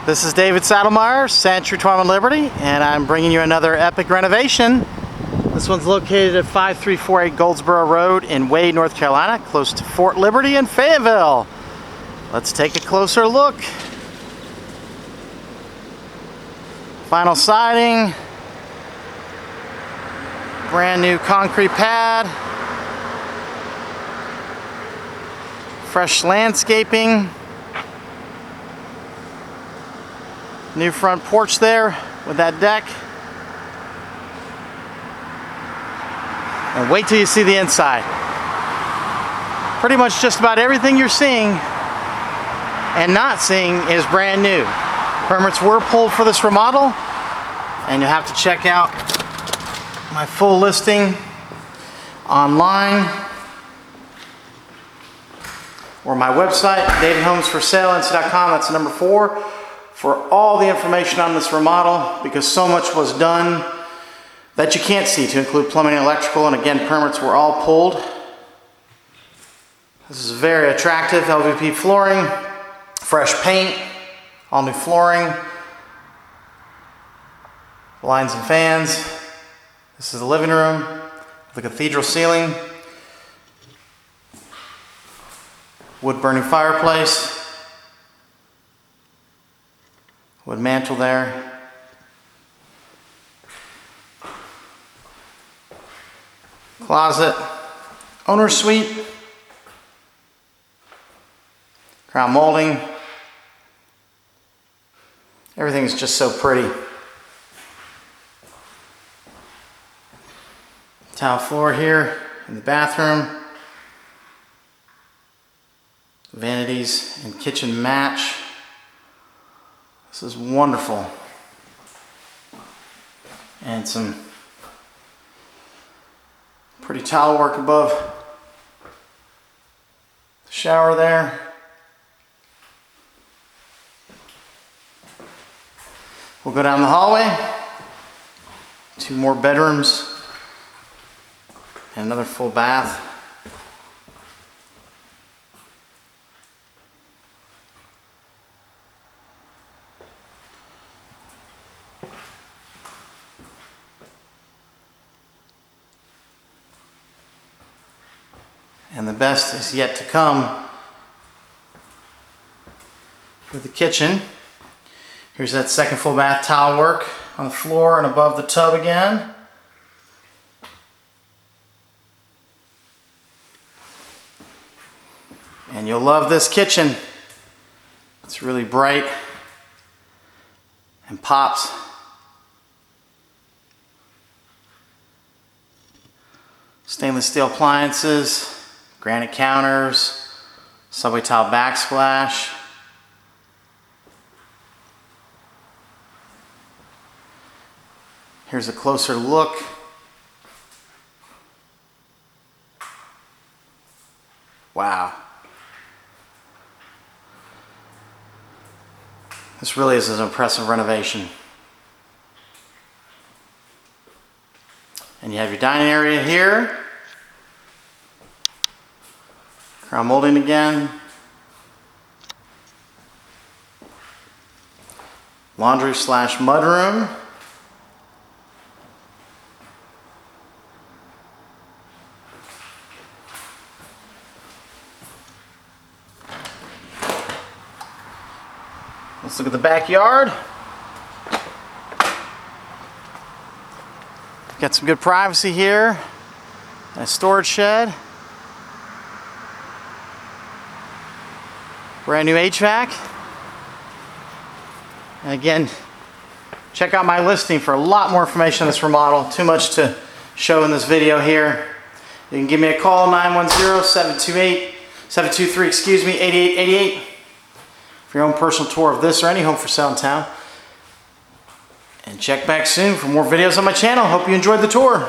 This is David Saddlemeyer, Century Torment Liberty, and I'm bringing you another epic renovation. This one's located at 5348 Goldsboro Road in Wade, North Carolina, close to Fort Liberty in Fayetteville. Let's take a closer look. Vinyl siding, brand new concrete pad, fresh landscaping, new front porch there with that deck. And wait till you see the inside. Pretty much just about everything you're seeing and not seeing is brand new. Permits were pulled for this remodel, and you'll have to check out my full listing online or my website, davidhomesforsaleinc.com. That's the number 4 for all the information on this remodel, because so much was done that you can't see, to include plumbing and electrical, and again, permits were all pulled. This is very attractive LVP flooring, fresh paint, all new flooring, blinds and fans. This is the living room with a cathedral ceiling, wood burning fireplace, wood mantle there. Closet, owner's suite, crown molding. Everything is just so pretty. Tile floor here in the bathroom. Vanities and kitchen match. This is wonderful. And some pretty tile work above the shower there. We'll go down the hallway. 2 more bedrooms and another full bath. And the best is yet to come with the kitchen. Here's that second full bath tile work on the floor and above the tub again. And you'll love this kitchen. It's really bright and pops. Stainless steel appliances, granite counters, subway tile backsplash. Here's a closer look. Wow. This really is an impressive renovation. And you have your dining area here. Crown molding again. Laundry / mudroom. Let's look at the backyard. Got some good privacy here. And a storage shed. Brand new HVAC. And again, check out my listing for a lot more information on this remodel. Too much to show in this video here. You can give me a call, 910-723-8888 for your own personal tour of this or any home for sale in town. And check back soon for more videos on my channel. Hope you enjoyed the tour.